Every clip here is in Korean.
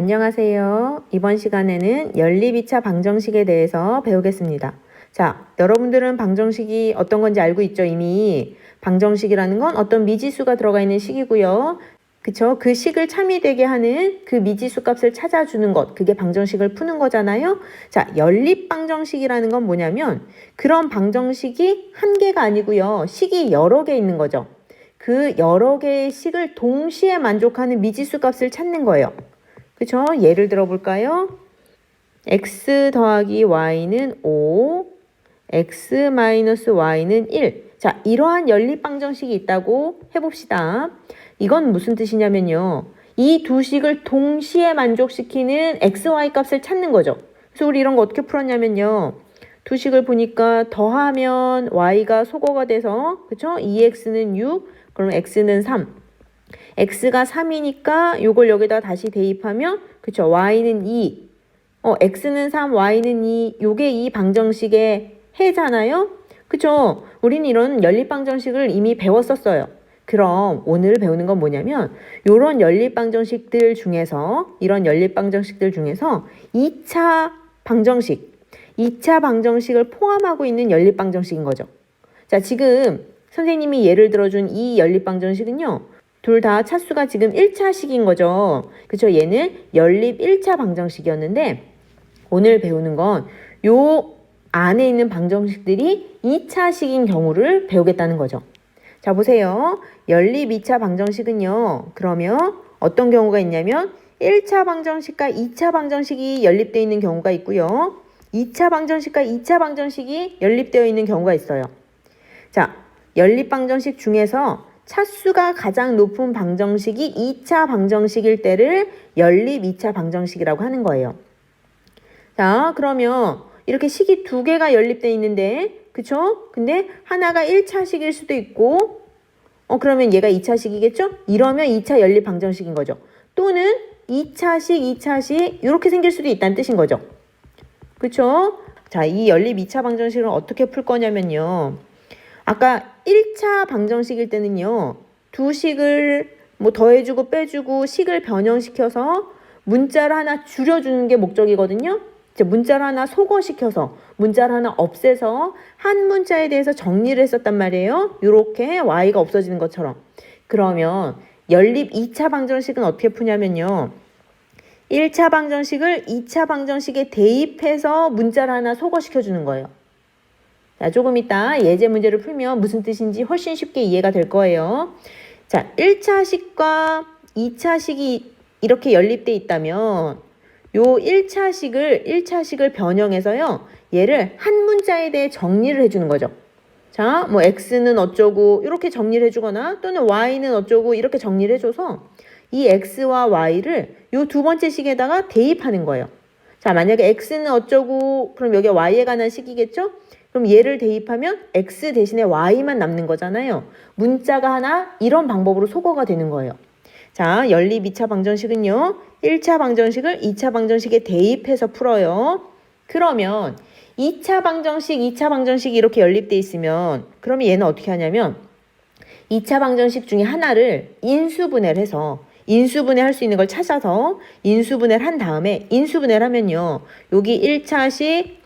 안녕하세요. 이번 시간에는 연립 2차 방정식에 대해서 배우겠습니다. 자, 여러분들은 방정식이 어떤 건지 알고 있죠? 이미 방정식이라는 건 어떤 미지수가 들어가 있는 식이고요. 그쵸? 그 식을 참이되게 하는 그 미지수 값을 찾아주는 것, 그게 방정식을 푸는 거잖아요. 자, 연립 방정식이라는 건 뭐냐면 그런 방정식이 한 개가 아니고요. 식이 여러 개 있는 거죠. 그 여러 개의 식을 동시에 만족하는 미지수 값을 찾는 거예요. 그쵸? 예를 들어 볼까요? x 더하기 y는 5, x 마이너스 y는 1. 자, 이러한 연립방정식이 있다고 해봅시다. 이건 무슨 뜻이냐면요. 이 두 식을 동시에 만족시키는 x, y 값을 찾는 거죠. 그래서 우리 이런 거 어떻게 풀었냐면요. 두 식을 보니까 더하면 y가 소거가 돼서, 그쵸? 2x는 6, 그럼 x는 3. x가 3이니까 요걸 여기다 다시 대입하면 그쵸 y는 2 x는 3 y는 2 요게 이 방정식의 해잖아요. 그쵸 우리는 이런 연립방정식을 이미 배웠었어요. 그럼 오늘 배우는 건 뭐냐면 요런 연립방정식들 중에서 이런 연립방정식들 중에서 2차 방정식을 포함하고 있는 연립방정식인 거죠. 자, 지금 선생님이 예를 들어준 이 연립방정식은요. 둘 다 차수가 지금 1차식인 거죠. 그쵸? 얘는 연립 1차 방정식이었는데 오늘 배우는 건 요 안에 있는 방정식들이 2차식인 경우를 배우겠다는 거죠. 자, 보세요. 연립 2차 방정식은요. 그러면 어떤 경우가 있냐면 1차 방정식과 2차 방정식이 연립되어 있는 경우가 있고요. 2차 방정식과 2차 방정식이 연립되어 있는 경우가 있어요. 자, 연립 방정식 중에서 차수가 가장 높은 방정식이 2차 방정식일 때를 연립 2차 방정식이라고 하는 거예요. 자, 그러면 이렇게 식이 두 개가 연립되어 있는데, 그쵸? 근데 하나가 1차식일 수도 있고, 그러면 얘가 2차식이겠죠? 이러면 2차 연립 방정식인 거죠. 또는 2차식, 이렇게 생길 수도 있다는 뜻인 거죠. 그쵸? 자, 이 연립 2차 방정식을 어떻게 풀 거냐면요. 아까 1차 방정식일 때는요. 두 식을 뭐 더해주고 빼주고 식을 변형시켜서 문자를 하나 줄여주는 게 목적이거든요. 이제 문자를 하나 소거시켜서 문자를 하나 없애서 한 문자에 대해서 정리를 했었단 말이에요. 이렇게 y가 없어지는 것처럼. 그러면 연립 2차 방정식은 어떻게 푸냐면요. 1차 방정식을 2차 방정식에 대입해서 문자를 하나 소거시켜주는 거예요. 자, 조금 이따 예제 문제를 풀면 무슨 뜻인지 훨씬 쉽게 이해가 될 거예요. 자, 1차식과 2차식이 이렇게 연립돼 있다면 요 1차식을 변형해서요. 얘를 한 문자에 대해 정리를 해주는 거죠. 자, 뭐 x는 어쩌고 이렇게 정리를 해주거나 또는 y는 어쩌고 이렇게 정리를 해줘서 이 x와 y를 요 두 번째 식에다가 대입하는 거예요. 자, 만약에 x는 어쩌고 그럼 여기 y에 관한 식이겠죠? 그럼 얘를 대입하면 x 대신에 y만 남는 거잖아요. 문자가 하나 이런 방법으로 소거가 되는 거예요. 자, 연립 2차 방정식은요. 1차 방정식을 2차 방정식에 대입해서 풀어요. 그러면 2차 방정식이 이렇게 연립돼 있으면 그러면 얘는 어떻게 하냐면 2차 방정식 중에 하나를 인수분해를 해서 인수분해할 수 있는 걸 찾아서 인수분해를 한 다음에 인수분해를 하면요. 여기 1차식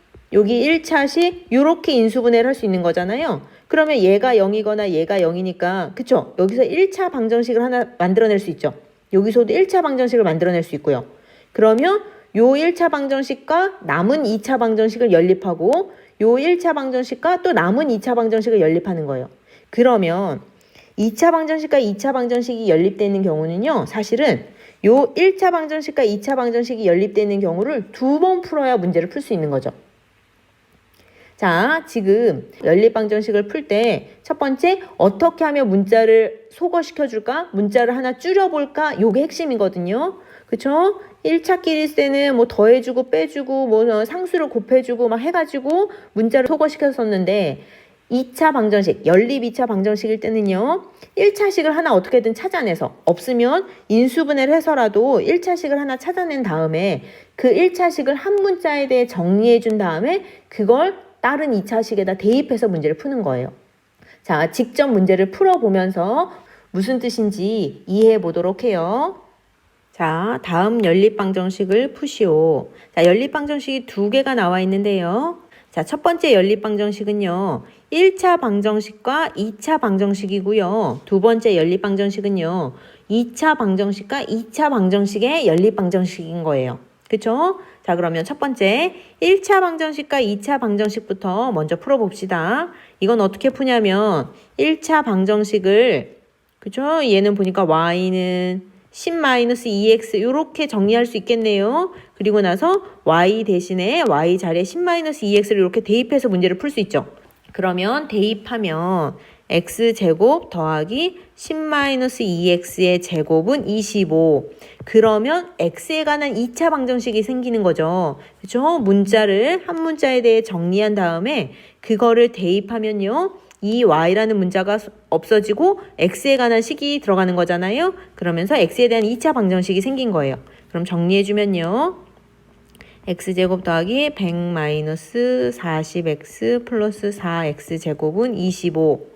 이렇게 인수분해를 할 수 있는 거잖아요. 그러면 얘가 0이거나 얘가 0이니까 그쵸? 여기서 1차 방정식을 하나 만들어낼 수 있죠. 여기서도 1차 방정식을 만들어낼 수 있고요. 그러면 요 1차 방정식과 남은 2차 방정식을 연립하고 요 1차 방정식과 또 남은 2차 방정식을 연립하는 거예요. 그러면 2차 방정식과 2차 방정식이 연립되어 있는 경우는요. 사실은 요 1차 방정식과 2차 방정식이 연립되어 있는 경우를 두 번 풀어야 문제를 풀 수 있는 거죠. 자, 지금 연립방정식을 풀 때 첫 번째 어떻게 하면 문자를 소거시켜줄까? 문자를 하나 줄여볼까? 요게 핵심이거든요. 그쵸? 1차끼리 때는 뭐 더해주고 빼주고 뭐 상수를 곱해주고 막 해가지고 문자를 소거시켰었는데 2차 방정식, 연립 2차 방정식일 때는요. 1차식을 하나 어떻게든 찾아내서 없으면 인수분해를 해서라도 1차식을 하나 찾아낸 다음에 그 1차식을 한 문자에 대해 정리해 준 다음에 그걸 다른 2차식에다 대입해서 문제를 푸는 거예요. 자, 직접 문제를 풀어보면서 무슨 뜻인지 이해해 보도록 해요. 자, 다음 연립방정식을 푸시오. 자, 연립방정식이 두 개가 나와 있는데요. 자, 첫 번째 연립방정식은요. 1차 방정식과 2차 방정식이고요. 두 번째 연립방정식은요. 2차 방정식과 2차 방정식의 연립방정식인 거예요. 그쵸? 자, 그러면 첫 번째 1차 방정식과 2차 방정식부터 먼저 풀어봅시다. 이건 어떻게 푸냐면 1차 방정식을 그쵸? 얘는 보니까 y는 10-2x 이렇게 정리할 수 있겠네요. 그리고 나서 y 대신에 y 자리에 10-2x를 이렇게 대입해서 문제를 풀 수 있죠. 그러면 대입하면 x제곱 더하기 10-2x의 제곱은 25. 그러면 x에 관한 2차 방정식이 생기는 거죠. 그렇죠? 문자를 한 문자에 대해 정리한 다음에 그거를 대입하면요. 이 y라는 문자가 없어지고 x에 관한 식이 들어가는 거잖아요. 그러면서 x에 대한 2차 방정식이 생긴 거예요. 그럼 정리해주면요. x제곱 더하기 100-40x 플러스 4x 제곱은 25.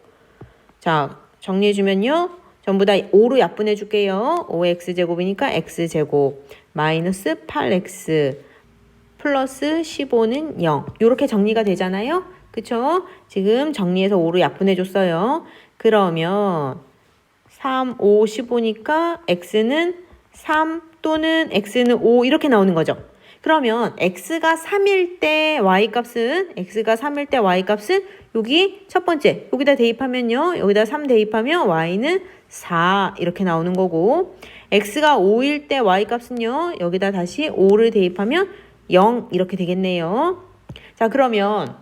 자, 정리해주면요. 전부 다 5로 약분해 줄게요. 5x제곱이니까 x제곱 마이너스 8x 플러스 15는 0. 이렇게 정리가 되잖아요. 그쵸? 지금 정리해서 5로 약분해 줬어요. 그러면 3, 5, 15니까 x는 3 또는 x는 5 이렇게 나오는 거죠. 그러면 x가 3일 때 y값은 여기 첫 번째 여기다 대입하면요. 여기다 3 대입하면 y는 4 이렇게 나오는 거고 x가 5일 때 y값은요. 여기다 다시 5를 대입하면 0 이렇게 되겠네요. 자, 그러면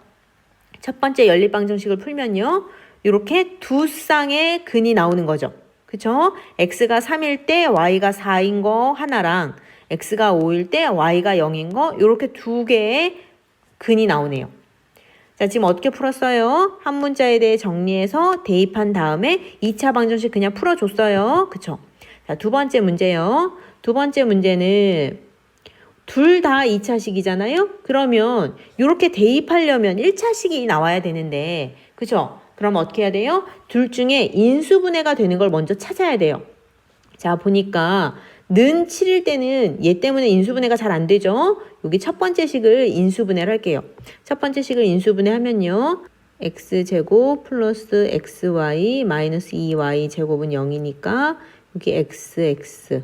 첫 번째 연립방정식을 풀면요. 이렇게 두 쌍의 근이 나오는 거죠. 그쵸? x가 3일 때 y가 4인 거 하나랑 x가 5일 때 y가 0인 거 이렇게 두 개의 근이 나오네요. 자, 지금 어떻게 풀었어요? 한 문자에 대해 정리해서 대입한 다음에 2차 방정식 그냥 풀어줬어요. 그쵸? 자, 두 번째 문제요. 두 번째 문제는 둘 다 2차식이잖아요? 그러면 이렇게 대입하려면 1차식이 나와야 되는데 그쵸? 그럼 어떻게 해야 돼요? 둘 중에 인수분해가 되는 걸 먼저 찾아야 돼요. 자, 보니까 는 7일 때는 얘 때문에 인수분해가 잘 안 되죠? 여기 첫 번째 식을 인수분해를 할게요. 첫 번째 식을 인수분해 하면요. x제곱 플러스 xy 마이너스 2y 제곱은 0이니까 여기 xx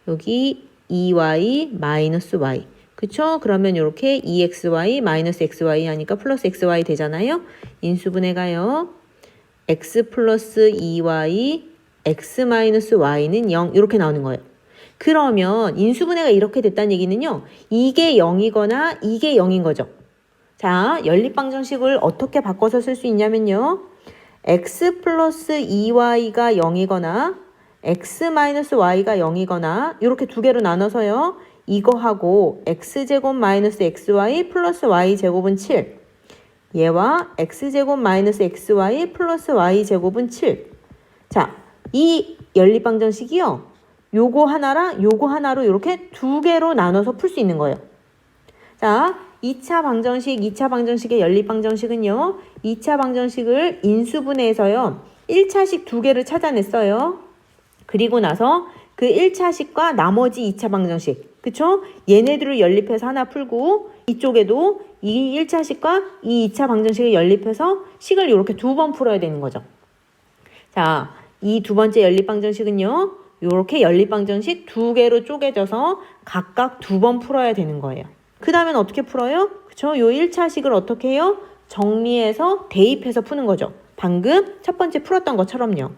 여기 2y 마이너스 y 그쵸? 그러면 이렇게 2xy 마이너스 xy 하니까 플러스 xy 되잖아요. 인수분해가요. x 플러스 2y x 마이너스 y는 0 이렇게 나오는 거예요. 그러면 인수분해가 이렇게 됐다는 얘기는요. 이게 0이거나 이게 0인 거죠. 자, 연립방정식을 어떻게 바꿔서 쓸 수 있냐면요. x 플러스 2y가 0이거나 x 마이너스 y가 0이거나 이렇게 두 개로 나눠서요. 이거하고 x제곱 마이너스 xy 플러스 y제곱은 7. 얘와 x제곱 마이너스 xy 플러스 y제곱은 7. 자, 이 연립방정식이요. 요거 하나랑 요거 하나로 이렇게 두 개로 나눠서 풀 수 있는 거예요. 자, 2차 방정식의 연립방정식은요. 2차 방정식을 인수분해해서요. 1차식 두 개를 찾아냈어요. 그리고 나서 그 1차식과 나머지 2차 방정식. 그쵸? 얘네들을 연립해서 하나 풀고 이쪽에도 이 1차식과 이 2차 방정식을 연립해서 식을 이렇게 두 번 풀어야 되는 거죠. 자, 이 두 번째 연립방정식은요. 이렇게 연립방정식 두 개로 쪼개져서 각각 두 번 풀어야 되는 거예요. 그 다음엔 어떻게 풀어요? 그쵸? 요 1차식을 어떻게 해요? 정리해서 대입해서 푸는 거죠. 방금 첫 번째 풀었던 것처럼요.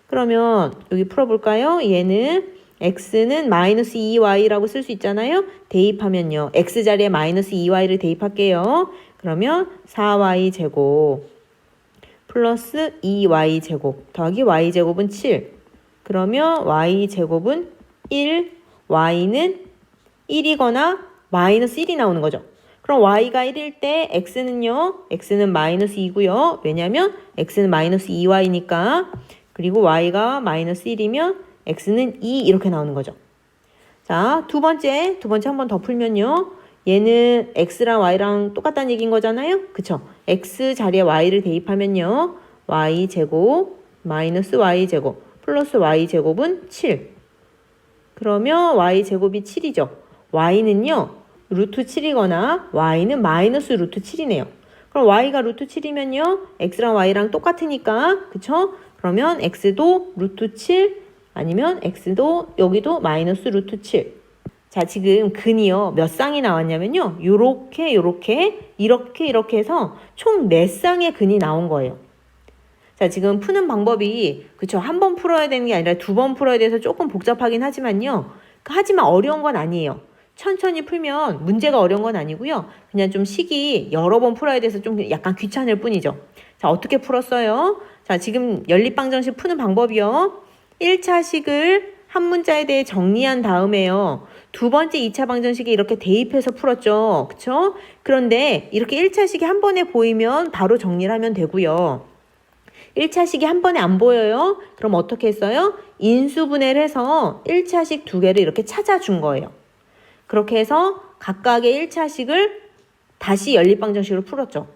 그러면 여기 풀어볼까요? 얘는 x는 마이너스 2y라고 쓸 수 있잖아요. 대입하면요. x 자리에 마이너스 2y를 대입할게요. 그러면 4y 제곱 플러스 2y 제곱 더하기 y 제곱은 7. 그러면 y제곱은 1, y는 1이거나 마이너스 1이 나오는 거죠. 그럼 y가 1일 때 x는요. x는 마이너스 2고요. 왜냐면 x는 마이너스 2y니까. 그리고 y가 마이너스 1이면 x는 2 이렇게 나오는 거죠. 자, 두 번째 한 번 더 풀면요. 얘는 x랑 y랑 똑같다는 얘기인 거잖아요. 그쵸? x 자리에 y를 대입하면요. y제곱 마이너스 y제곱 플러스 y제곱은 7. 그러면 y제곱이 7이죠. y는요. 루트 7이거나 y는 마이너스 루트 7이네요. 그럼 y가 루트 7이면요. x랑 y랑 똑같으니까 그쵸? 그러면 x도 루트 7 아니면 x도 여기도 마이너스 루트 7. 자, 지금 근이요. 몇 쌍이 나왔냐면요. 요렇게 이렇게 해서 총 4쌍의 근이 나온 거예요. 자, 지금 푸는 방법이 그쵸? 한 번 풀어야 되는 게 아니라 2번 풀어야 돼서 조금 복잡하긴 하지만요. 하지만 어려운 건 아니에요. 천천히 풀면 문제가 어려운 건 아니고요. 그냥 좀 식이 여러 번 풀어야 돼서 좀 약간 귀찮을 뿐이죠. 자, 어떻게 풀었어요? 자, 지금 연립방정식 푸는 방법이요. 1차 식을 한 문자에 대해 정리한 다음에요. 두 번째 2차 방정식에 이렇게 대입해서 풀었죠. 그쵸? 그런데 이렇게 1차 식이 한 번에 보이면 바로 정리를 하면 되고요. 1차 식이 한 번에 안 보여요? 그럼 어떻게 했어요? 인수분해를 해서 1차식 두 개를 이렇게 찾아준 거예요. 그렇게 해서 각각의 1차식을 다시 연립방정식으로 풀었죠.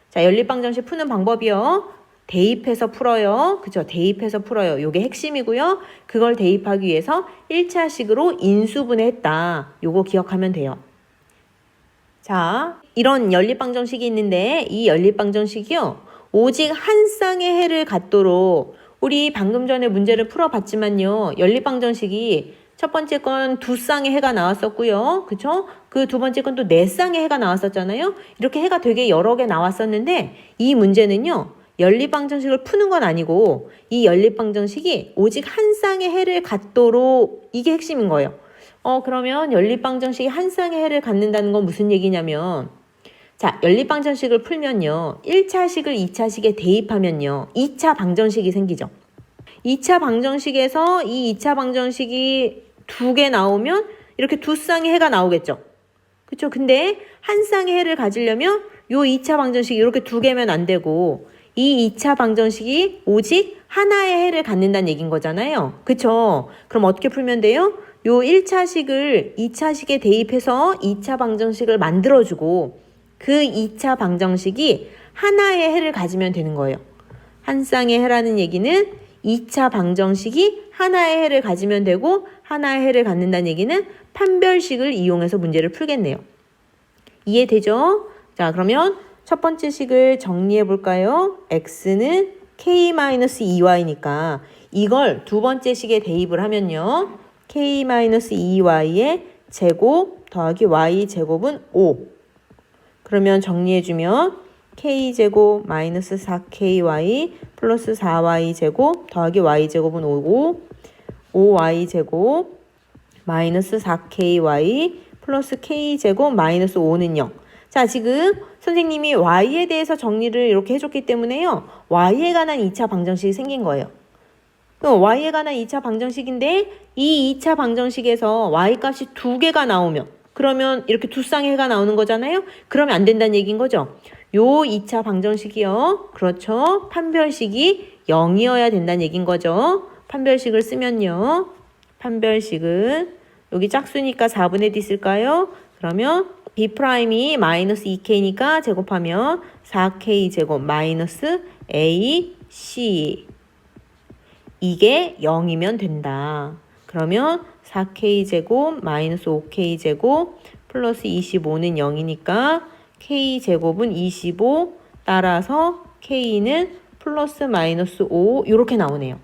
자, 연립방정식 푸는 방법이요. 대입해서 풀어요. 그죠? 대입해서 풀어요. 요게 핵심이고요. 그걸 대입하기 위해서 1차식으로 인수분해했다. 요거 기억하면 돼요. 자, 이런 연립방정식이 있는데 이 연립방정식이요. 오직 한 쌍의 해를 갖도록 우리 방금 전에 문제를 풀어봤지만요. 연립방정식이 첫 번째 건 2쌍의 해가 나왔었고요. 그쵸? 그 두 번째 건 또 4쌍의 해가 나왔었잖아요. 이렇게 해가 되게 여러 개 나왔었는데 이 문제는요. 연립방정식을 푸는 건 아니고 이 연립방정식이 오직 한 쌍의 해를 갖도록 이게 핵심인 거예요. 그러면 연립방정식이 한 쌍의 해를 갖는다는 건 무슨 얘기냐면 자, 연립방정식을 풀면요. 1차식을 2차식에 대입하면요. 2차 방정식이 생기죠. 2차 방정식에서 이 2차 방정식이 2개 나오면 이렇게 2쌍의 해가 나오겠죠. 그쵸? 근데 한 쌍의 해를 가지려면 요 2차 방정식이 이렇게 2개면 안 되고 이 2차 방정식이 오직 하나의 해를 갖는다는 얘기인 거잖아요. 그쵸? 그럼 어떻게 풀면 돼요? 요 1차식을 2차식에 대입해서 2차 방정식을 만들어주고 그 2차 방정식이 하나의 해를 가지면 되는 거예요. 한 쌍의 해라는 얘기는 2차 방정식이 하나의 해를 가지면 되고 하나의 해를 갖는다는 얘기는 판별식을 이용해서 문제를 풀겠네요. 이해되죠? 자, 그러면 첫 번째 식을 정리해 볼까요? x는 k-2y니까 이걸 두 번째 식에 대입을 하면요. k-2y의 제곱 더하기 y제곱은 5. 그러면 정리해주면 k제곱 마이너스 4ky 플러스 4y제곱 더하기 y제곱은 5고 5y제곱 마이너스 4ky 플러스 k제곱 마이너스 5는 0. 자, 지금 선생님이 y에 대해서 정리를 이렇게 해줬기 때문에요. y에 관한 2차 방정식이 생긴 거예요. y에 관한 2차 방정식인데 이 2차 방정식에서 y값이 2개가 나오면 그러면 이렇게 2쌍의 해가 나오는 거잖아요. 그러면 안 된다는 얘기인 거죠. 요 2차 방정식이요. 그렇죠. 판별식이 0이어야 된다는 얘기인 거죠. 판별식을 쓰면요. 판별식은 여기 짝수니까 4분의 D 쓸까요? 그러면 B'이 마이너스 2K니까 제곱하면 4K 제곱 마이너스 AC 이게 0이면 된다. 그러면 4K 제곱 마이너스 5K 제곱 플러스 25는 0이니까 K 제곱은 25 따라서 K는 플러스 마이너스 5 이렇게 나오네요.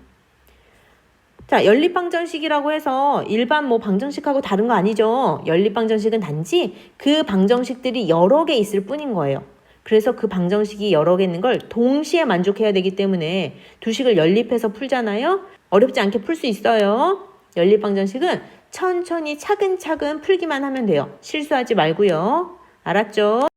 자, 연립방정식이라고 해서 일반 방정식하고 다른 거 아니죠. 연립방정식은 단지 그 방정식들이 여러 개 있을 뿐인 거예요. 그래서 그 방정식이 여러 개 있는 걸 동시에 만족해야 되기 때문에 두 식을 연립해서 풀잖아요. 어렵지 않게 풀 수 있어요. 연립방정식은 천천히 차근차근 풀기만 하면 돼요. 실수하지 말고요. 알았죠?